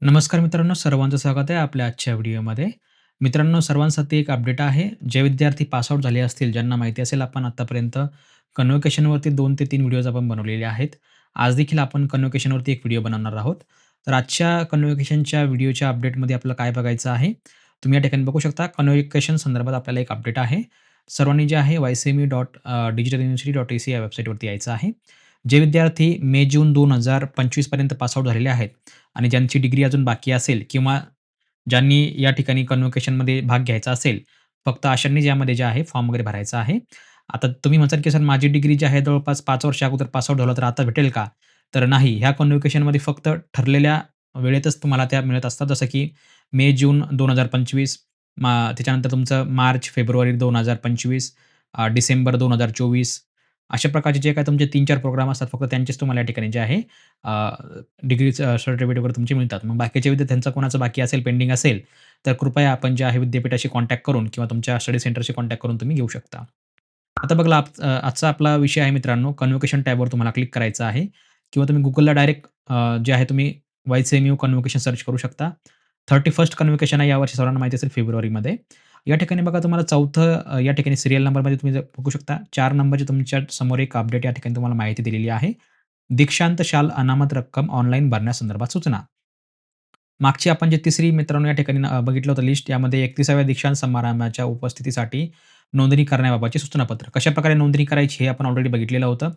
नमस्कार मित्रांनो, सर्वांचं स्वागत आहे आपल्या आजच्या व्हिडिओमध्ये. मित्रांनो, सर्वांसाठी एक अपडेट आहे. जे विद्यार्थी पास आउट झाले असतील, ज्यांना माहिती असेल आपण आत्तापर्यंत कन्व्होकेशनवरती 2 ते 3 व्हिडिओज आपण बनवलेले आहेत. आज देखील आपण कन्व्होकेशनवरती एक व्हिडिओ बनवणार आहोत. तर आजच्या कन्व्होकेशनच्या व्हिडिओच्या अपडेटमध्ये आपल्याला काय बघायचं आहे, तुम्ही या ठिकाणी बघू शकता कन्व्होकेशन संदर्भात आपल्याला एक अपडेट आहे. सर्वांनी जे आहे ysme.digitaluniversity.ac या वेबसाईटवरती यायचं आहे. जे विद्यार्थी मे-जून 2025 पर्यंत पास आउट झालेले आहेत आणि ज्यांची डिग्री अजून बाकी असेल किंवा ज्यांनी या ठिकाणी कन्व्होकेशनमध्ये भाग घ्यायचा असेल, फक्त अशांनीच यामध्ये जे आहे फॉर्म वगैरे भरायचा आहे. आता तुम्ही म्हणताल, की "सर माझी डिग्री जी आहे जवळपास 5 वर्ष अगोदर पास आउट झालो, तर आता भेटेल का?" तर नाही, ह्या कन्व्होकेशनमध्ये फक्त ठरलेल्या वेळेतच तुम्हाला त्या मिळत असतात. जसं की मे-जून 2025 त्याच्यानंतर तुमचं मार्च-फेब्रुवारी 2025 डिसेंबर 2024 अशा प्रकारचे जे काही तुमचे 3-4 प्रोग्राम असतात, फक्त त्यांचेच तुम्हाला या ठिकाणी जे आहे डिग्रीचं सर्टिफिकेट वगैरे तुमचे मिळतात. मग बाकीच्या विद्यार्थ्यांचं कोणाचं बाकी असेल, पेंडिंग असेल, तर कृपया आपण जे आहे विद्यापीठाशी कॉन्टॅक्ट करून किंवा तुमच्या स्टडी सेंटरशी कॉन्टॅक्ट करून तुम्ही घेऊ शकता. आता बघा आजचा आपला विषय आहे मित्रांनो, कन्व्होकेशन टॅबवर तुम्हाला क्लिक करायचं आहे किंवा तुम्ही Googleला डायरेक्ट जे आहे तुम्ही YCMU कन्व्होकेशन सर्च करू शकता. 31st कन्व्होकेशन आहे यावर्षी सर्वांना माहिती असेल फेब्रुवारीमध्ये. या ठिकाणी बघा तुम्हाला चौथं या ठिकाणी सीरियल नंबरमध्ये तुम्ही जर बघू शकता 4 नंबरची तुमच्या समोर एक अपडेट या ठिकाणी तुम्हाला माहिती दिलेली आहे. दीक्षांत शाल अनामत रक्कम ऑनलाईन भरण्यासंदर्भात सूचना. मागची आपण जे तिसरी मित्रांनो या ठिकाणी बघितलं होतं लिस्ट यामध्ये 31व्या दीक्षांत समारंभाच्या उपस्थितीसाठी नोंदणी करण्याबाबतचे सूचनापत्र. कशाप्रकारे नोंदणी करायची हे आपण ऑलरेडी बघितलेलं होतं.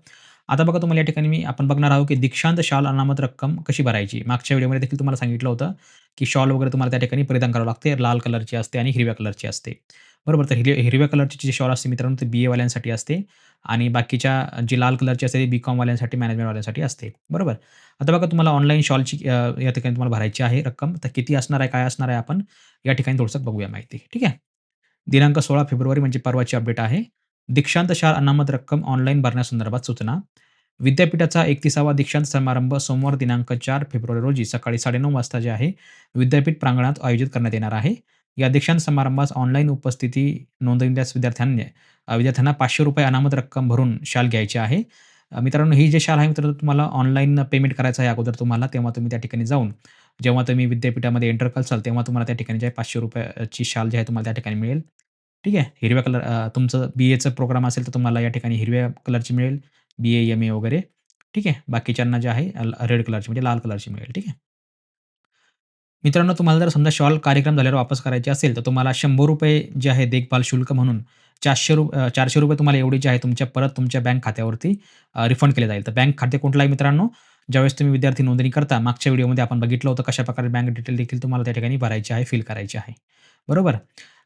आता बघा तुम्हाला या ठिकाणी आपण बघणार आहोत, की दीक्षांत शाल अनामत रक्कम कशी भरायची. मागच्या व्हिडिओमध्ये देखील तुम्हाला सांगितलं होतं, की शॉल वगैरे तुम्हाला त्या ठिकाणी परिधान करावं लागते. लाल कलरची असते आणि हिरव्या कलरची असते. बरोबर. तर हिरव्या कलरची जी शॉल असते मित्रांनो ती BA वाल्यांसाठी असते आणि बाकीच्या जी लाल कलरची असते ती BCom वाल्यांसाठी, मॅनेजमेंटवाल्यांसाठी असते. बरोबर. आता बघा तुम्हाला ऑनलाईन शॉलची या ठिकाणी तुम्हाला भरायची आहे रक्कम. तर किती असणार आहे, काय असणार आहे आपण या ठिकाणी थोडंसं बघूया माहिती. ठीक आहे. दिनांक 16 फेब्रुवारी म्हणजे परवाची अपडेट आहे. दीक्षांत शाल अनामत रक्कम ऑनलाईन भरण्यासंदर्भात सूचना. विद्यापीठाचा 31वा दीक्षांत समारंभ सोमवार दिनांक 4 फेब्रुवारी रोजी सकाळी 9:30 वाजता जे आहे, विद्यापीठ प्रांगणात आयोजित करण्यात येणार आहे. या दीक्षांत समारंभास ऑनलाईन उपस्थिती नोंदवलेल्या विद्यार्थ्यांना ₹500 अनामत रक्कम भरून शाल घ्यायची आहे. मित्रांनो ही जी शाल आहे मित्रांनो तुम्हाला ऑनलाईन पेमेंट करायचं आहे अगोदर तुम्हाला, तेव्हा तुम्ही त्या ठिकाणी जाऊन जेव्हा तुम्ही विद्यापीठामध्ये एंटर करसाल, तेव्हा तुम्हाला त्या ठिकाणी जे आहे ₹500 ची शाल जी आहे तुम्हाला त्या ठिकाणी मिळेल. ठीक आहे. तुमचं BAचं प्रोग्राम असेल, तर तुम्हाला या ठिकाणी हिरव्या कलरची मिळेल. BA, MA वगैरे. ठीक आहे. बाकीच्यांना जे आहे रेड कलरची म्हणजे लाल कलरची मिळेल. ठीक आहे. मित्रांनो, तुम्हाला जर समजा शॉल कार्यक्रम झाल्यावर वापस करायचे असेल, तर तुम्हाला ₹100 जे आहे देखभाल शुल्क म्हणून ₹400 तुम्हाला एवढे जे आहे परत तुमच्या बँक खात्यावरती रिफंड केले जाईल. तर बँक खाते कुठलं आहे मित्रांनो? ज्यावेळेस तुम्ही विद्यार्थी नोंदणी करता, मागच्या व्हिडिओमध्ये आपण बघितलं होतं कशाप्रकारे बँक डिटेल देखील तुम्हाला त्या ठिकाणी भरायची आहे, फिल करायची आहे. बरोबर?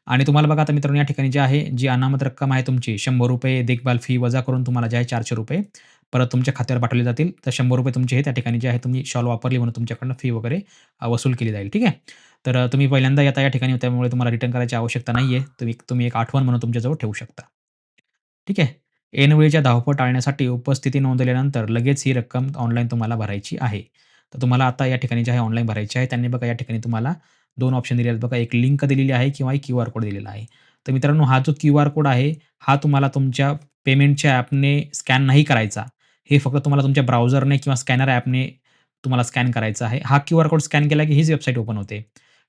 आणि तुम्हाला बघा आता मित्रांनो या ठिकाणी जे आहे, जी अनामत रक्कम आहे तुमची ₹100 देखभाल फी वजा करून तुम्हाला जे आहे ₹400 परत तुमच्या खात्यावर पाठवले जातील. तर ₹100 तुमचे हे त्या ठिकाणी जे आहे तुम्ही शॉल वापरली म्हणून तुमच्याकडनं फी वगैरे वसूल केली जाईल. ठीक आहे. तर तुम्ही पहिल्यांदा येता या ठिकाणी त्यामुळे तुम्हाला रिटर्न करायची आवश्यकता नाहीये. तुम्ही एक आठवण म्हणून तुमच्याजवळ ठेवू शकता. ठीक आहे. ऐनवेळच्या धावपळ टाळण्यासाठी उपस्थिती नोंदवल्यानंतर लगेच ही रक्कम ऑनलाईन तुम्हाला भरायची आहे. तर तुम्हाला आता या ठिकाणी जे आहे ऑनलाईन भरायची आहे. त्यांनी बघा या ठिकाणी तुम्हाला 2 ऑप्शन दिले आहेत बघा. एक लिंक दिलेली आहे किंवा एक क्यूआर कोड दिलेला आहे. तर मित्रांनो हा जो क्यूआर कोड आहे, हा तुम्हाला तुमच्या पेमेंटच्या ॲपने स्कॅन नाही करायचा. हे फक्त तुम्हाला तुमच्या ब्राउझरने किंवा स्कॅनर ॲपने तुम्हाला स्कॅन करायचा आहे. हा क्यूआर कोड स्कॅन केला की हीच वेबसाईट ओपन होते.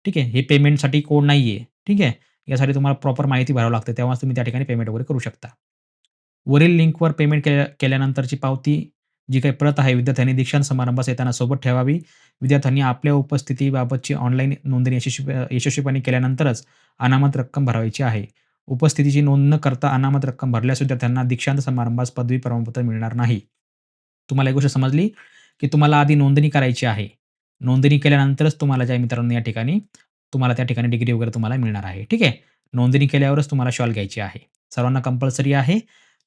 ठीक आहे. हे पेमेंटसाठी कोड नाहीये. ठीक आहे. यासाठी तुम्हाला प्रॉपर माहिती भरावी लागते. तेव्हाच तुम्ही त्या ठिकाणी पेमेंट वगैरे करू शकता. वरील लिंकवर पेमेंट केल्यानंतरची पावती जी काही प्रत आहे विद्यार्थ्यांनी दीक्षांत समारंभास येताना सोबत ठेवावी. विद्यार्थ्यांनी आपल्या उपस्थितीबाबतची ऑनलाईन नोंदणी यशस्वीपणे केल्यानंतरच अनामत रक्कम भरायची आहे. उपस्थितीची नोंद न करता अनामत रक्कम भरल्यास विद्यार्थ्यांना दीक्षांत समारंभास पदवी प्रमाणपत्र मिळणार नाही. तुम्हाला एक गोष्ट समजली, की तुम्हाला आधी नोंदणी करायची आहे. नोंदणी केल्यानंतरच तुम्हाला ज्या मित्रांनो या ठिकाणी तुम्हाला त्या ठिकाणी डिग्री वगैरे तुम्हाला मिळणार आहे. ठीक आहे. नोंदणी केल्यावरच तुम्हाला शॉल घ्यायची आहे. सर्वांना कंपल्सरी आहे.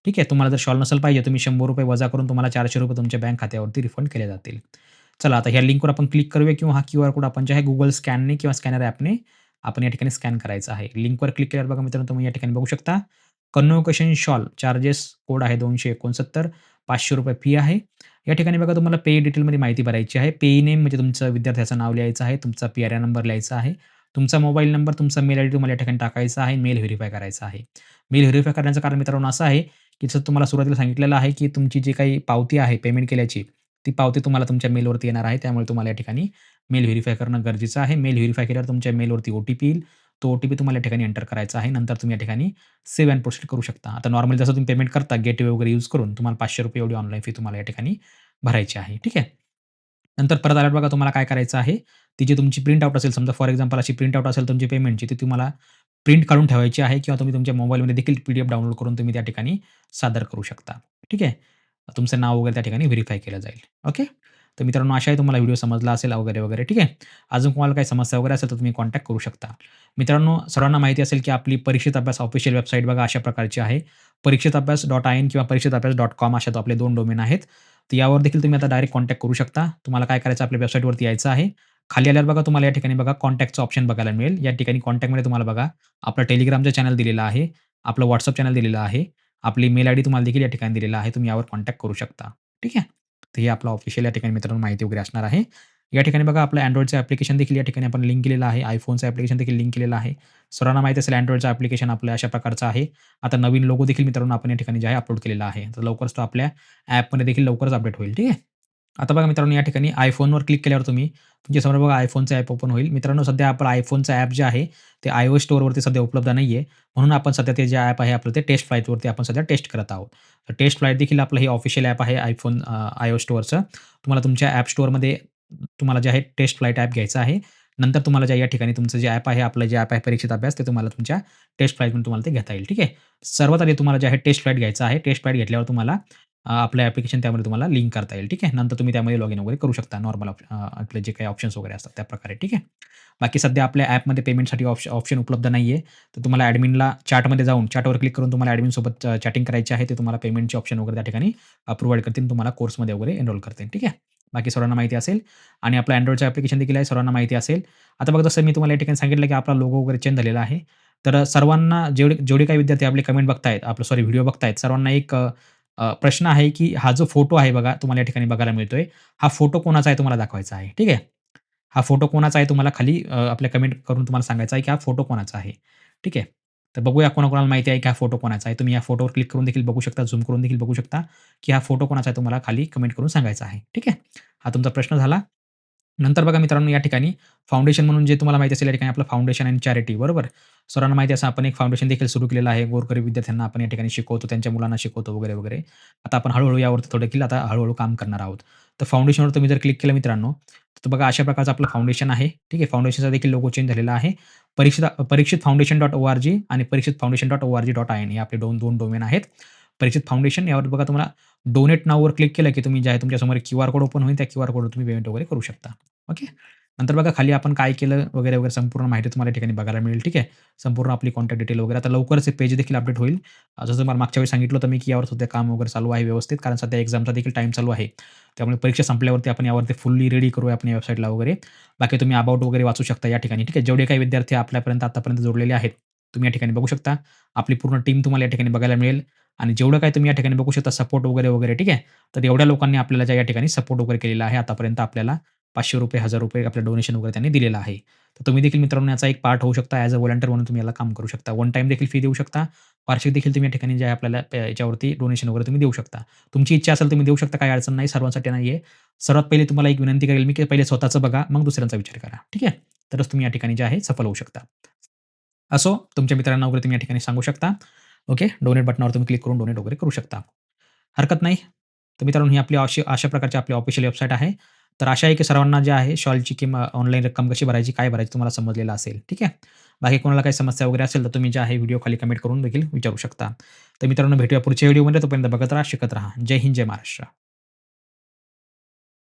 ठीक आहे. तुम्हाला जर शॉल नसेल पाहिजे, तुम्ही ₹100 वजा करून तुम्हाला ₹400 तुमच्या बँक खात्यावरती रिफंड केले जातील. चला आता ह्या लिंकवर आपण क्लिक करूया किंवा हा क्यूआर कोड आपण जे आहे Google स्कॅनने किंवा स्कॅनर ॲपने आपण या ठिकाणी स्कॅन करायचा आहे. लिंकवर क्लिक केल्यावर बघा मित्रांनो तुम्ही या ठिकाणी बघू शकता. कन्व्होकेशन शॉल चार्जेस कोड आहे 269 ₹500 फी आहे. या ठिकाणी बघा तुम्हाला पे डिटेलमध्ये माहिती भरायची आहे. पेई नेम म्हणजे तुमचं विद्यार्थ्याचं नाव लिहायचं आहे. तुमचा PRN नंबर लिहायचा आहे. तुमचा मोबाईल नंबर, तुमचा मेल आयडी तुम्हाला या ठिकाणी टाकायचा आहे. मेल व्हेरिफाय करायचा आहे. मेल व्हेरिफाय करण्याचं कारण मित्रांनो असं आहे, की जसं तुम्हाला सुरुवातीला सांगितलेलं आहे, की तुमची जी काही पावती आहे पेमेंट केल्याची, ती पावती तुम्हाला तुमच्या मेलवरती येणार आहे. त्यामुळे तुम्हाला या ठिकाणी मेल व्हेरिफाय करणं गरजेचं आहे. मेल व्हेरिफाय केल्यावर तुमच्या मेलवरती ओ-टी-पी येईल. तो ओ-टी-पी तुम्हाला या ठिकाणी एंटर करायचा आहे. नंतर तुम्ही या ठिकाणी सेव्ह अँड प्रोसीड करू शकता. आता नॉर्मली जसं तुम्ही पेमेंट करता गेटवे वगैरे यूज करून तुम्हाला ₹500 एवढी ऑनलाईन फी तुम्हाला या ठिकाणी भरायची आहे. ठीक आहे. नंतर परत आल्यावर बघा तुम्हाला काय करायचं आहे, ती जी तुमची प्रिंट आउट असेल समजा फॉर एक्झाम्पल अशी प्रिंट आउट असेल तुमची पेमेंटची, ती तुम्हाला प्रिंट काढून ठेवायची आहे किंवा तुम्ही तुमच्या मोबाईलमध्ये देखील पी-डी-एफ डाउनलोड करून तुम्ही त्या ठिकाणी सादर करू शकता. ठीक आहे. तुमचं नाव वगैरे त्या ठिकाणी व्हेरिफाय केलं जाईल. ओके. तर मित्रांनो आशा आहे तुम्हाला व्हिडिओ समजला असेल वगैरे, वगैरे. ठीक आहे. अजून तुम्हाला काही समस्या वगैरे असेल तर तुम्ही कॉन्टॅक्ट करू शकता. मित्रांनो सर्वांना माहिती असेल की आपली परीक्षित अभ्यास ऑफिशियल वेबसाईट बघा अशा प्रकारची आहे. परीक्षित-अभ्यास.in किंवा परीक्षित-अभ्यास.com असे आपले 2 डोमेन आहेत. तर यावर देखील तुम्ही आता डायरेक्ट कॉन्टॅक्ट करू शकता. तुम्हाला काय करायचं आपल्या वेबसाईटवरती यायचं आहे. खाली आल्यावर बघा तुम्हाला या ठिकाणी बघा कॉन्टॅक्टचं ऑप्शन बघायला मिळेल. या ठिकाणी कॉन्टॅक्टमध्ये तुम्हाला बघा आपलं Telegramचं चॅनल दिलेलं आहे. आपलं WhatsApp चॅनल दिलेलं आहे. आपली मेल आयडी तुम्हाला देखील या ठिकाणी दिलेला आहे. तुम्ही यावर कॉन्टॅक्ट करू शकता. ठीक आहे. तर हे आपलं ऑफिशियल या ठिकाणी मित्रांनो माहिती वगैरे असणार आहे. या ठिकाणी बघा आपलं Androidचं ॲप्लिकेशन देखील या ठिकाणी आपण लिंक केलेलं आहे. iPhoneचं ॲप्लिकेशन देखील लिंक केलेलं आहे. सर्वांना माहिती असेल Androidचं ॲप्लिकेशन आपलं अशा प्रकारचं आहे. आता नवीन लोगो देखील मित्रांनो आपण या ठिकाणी जे आहे अपलोड केलेला आहे. तर लवकरच तो आपल्या ॲपमध्ये देखील लवकरच अपडेट होईल. ठीक आहे. आता बघा मित्रांनो या ठिकाणी iPhoneवर क्लिक केल्यावर तुमच्यासमोर बघा iPhoneचं ॲप ओपन होईल. मित्रांनो सध्या आपलं iPhoneचं ॲप जे आहे ते iOS स्टोअरवरती सध्या उपलब्ध नाहीये. म्हणून आपण सध्या ते जे ॲप आहे आपलं ते टेस्ट फ्लाइटवरती आपण सध्या टेस्ट करत आहोत. तर टेस्ट फ्लाइट देखील आपलं हे ऑफिशियल ॲप आहे iOS स्टोअरचं. तुम्हाला तुमच्या ॲप स्टोअरमध्ये तुम्हाला जे आहे टेस्ट फ्लाइट ॲप घ्यायचं आहे. नंतर तुम्हाला जे या ठिकाणी तुमचं जे ॲप आहे, आपलं जे ॲप आहे परीक्षित अभ्यास ते तुम्हाला तुमच्या टेस्ट फ्लाइटमधून तुम्हाला ते घेता येईल. ठीक आहे. सर्वात आधी तुम्हाला जे आहे टेस्ट फ्लाइट घ्यायचं आहे. टेस्ट फ्लाइट घेतल्यावर तुम्हाला आपलं ॲप्लिकेशन त्यामध्ये तुम्हाला लिंक करता येईल. ठीक आहे. नंतर तुम्ही त्यामध्ये लॉगिन वगैरे करू शकता. नॉर्मल आपले जे काही ऑप्शन्स वगैरे असतात त्याप्रकारे. ठीक आहे. बाकी सध्या आपल्या ॲपमध्ये पेमेंटसाठी ऑप्शन उपलब्ध नाहीये. तर तुम्हाला ॲडमिनला चॅटमध्ये जाऊन चॅटवर क्लिक करून तुम्हाला ॲडमिनसोबत चॅटिंग करायची आहे. ते तुम्हाला पेमेंटचे ऑप्शन वगैरे त्या ठिकाणी प्रोव्हाईड करतील. तुम्हाला कोर्समध्ये वगैरे एनरोल करतील. ठीक आहे. बाकी सर्वांना माहिती असेल आणि आपलं Androidचं ॲप्लिकेशन देखील आहे. सर्वांना माहिती असेल. आता बघा जसं मी तुम्हाला या ठिकाणी सांगितलं की आपला लोगो वगैरे चेंज झालेला आहे. तर सर्वांना जेवढे जेवढे काही विद्यार्थी आपले कमेंट बघतायत, आपलं सॉरी व्हिडिओ बघतायत, सर्वांना एक प्रश्न आहे की हा जो फोटो आहे बघा, तुम्हाला या ठिकाणी बघायला मिळतोय. हा फोटो कोणाचा आहे तुम्हाला दाखवायचा आहे. ठीक आहे. हा फोटो कोणाचा आहे तुम्हाला खाली आपल्या कमेंट करून तुम्हाला सांगायचं आहे की हा फोटो कोणाचा आहे. ठीक आहे. तर बघूया कोणाकोणाला माहिती आहे की हा फोटो कोणाचा आहे. तुम्ही या फोटोवर क्लिक करून देखील बघू शकता, झूम करून देखील बघू शकता की हा फोटो कोणाचा आहे तुम्हाला खाली कमेंट करून सांगायचा आहे. ठीक आहे. हा तुमचा प्रश्न झाला. नंतर बघा मित्रांनो या ठिकाणी फाउंडेशन म्हणून जे तुम्हाला माहिती असेल या ठिकाणी आपलं फाउंडेशन अँड चॅरिटी बरोबर. सर्वांना माहिती असं आपण एक फाउंडेशन देखील सुरू केलेलं आहे. गोरगरीब विद्यार्थ्यांना आपण या ठिकाणी शिकवतो, त्यांच्या मुलांना शिकवतो वगैरे, वगैरे. आता आपण हळू यावरती थोडं देखील आता हळू काम करणार आहोत. तर फाउंडेशनवर तुम्ही जर क्लिक केलं मित्रांनो, तर बघा अशा प्रकारचं आपलं फाउंडेशन आहे. ठीक आहे. फाउंडेशनचा देखील लोगो चेंज झालेला आहे. परीक्षित आणि परीक्षितफाउंडेशन.org.in हे आपले 2 डोमेन आहेत. परीक्षित फाउंडेशन यावर बघा तुम्हाला डोनेट नाऊवर क्लिक केलं की तुम्ही जे आहे तुमच्यासमोर एक क्यूआर कोड ओपन होईल. त्या क्यूआर कोडवर तुम्ही पेमेंट वगैरे करू शकता. ओके. नंतर बघा खाली आपण काय केलं वगैरे, वगैरे संपूर्ण माहिती तुम्हाला या ठिकाणी बघायला मिळेल. ठीक आहे. संपूर्ण आपली कॉन्टॅक्ट डिटेल वगैरे आता लवकरच हे पेज देखील अपडेट होईल. जसं मला मागच्या वेळी सांगितलं होतं मी की यावर सध्या काम वगैरे चालू आहे व्यवस्थित कारण सध्या एक्झामचा देखील टाईम चालू आहे. त्यामुळे परीक्षा संपल्यावरती आपण यावरती फुल्ली रेडी करूया आपण या वेबसाईटला वगैरे. बाकी तुम्ही अबाउट वगैरे वाचू शकता या ठिकाणी. ठीक आहे. जेवढे काही विद्यार्थी आपल्यापर्यंत आतापर्यंत जोडलेले आहेत, तुम्ही या ठिकाणी बघू शकता. आपली पूर्ण टीम तुम्हाला या ठिकाणी बघायला मिळेल आणि जेवढं काही तुम्ही या ठिकाणी बघू शकता सपोर्ट वगैरे, वगैरे. ठीक आहे. तर एवढ्या लोकांनी आपल्याला ज्या या ठिकाणी सपोर्ट वगैरे केलेला आहे आतापर्यंत आपल्याला ₹500, ₹1000 आपलं डोनेशन वगैरे त्यांनी दिलेलं आहे. तर तुम्ही देखील मित्रांनो याचा एक पार्ट होऊ शकता. ॲज अ व्हॉलंटियर म्हणून तुम्ही याला काम करू शकता. वन टाईम देखील फी देऊ शकता. वार्षिक देखील तुम्ही या ठिकाणी जे आहे आपल्याला याच्यावरती डोनेशन वगैरे तुम्ही देऊ शकता. तुमची इच्छा असेल तुम्ही देऊ शकता. काही अडचण नाही. सर्वांसाठी नाहीये. सर्वात पहिले तुम्हाला एक विनंती करेल मी, की पहिले स्वतःचं बघा, मग दुसऱ्यांचा विचार करा. ठीक आहे. तरच तुम्ही या ठिकाणी जे आहे सफल होऊ शकता. असो तुमच्या मित्रांना वगैरे तुम्ही या ठिकाणी सांगू शकता. ओके. डोनेट बटनावर तुम्ही क्लिक करून डोनेट वगैरे करू शकता. हरकत नाही. तर मित्रांनो ही आपली अशा प्रकारची आपली ऑफिशियल वेबसाईट आहे. तर आशा आहे की सर्वांना जे आहे शॉलची किंवा ऑनलाईन रक्कम कशी भरायची, काय भरायची तुम्हाला समजलेलं असेल. ठीक आहे. बाकी कोणाला काही समस्या वगैरे असेल तर तुम्ही जे आहे व्हिडिओ खाली कमेंट करून देखील विचारू शकता. तर मित्रांनो भेटूया पुढच्या व्हिडिओमध्ये. तोपर्यंत बघत राहा, शिकत राहा. जय हिंद, जय महाराष्ट्र.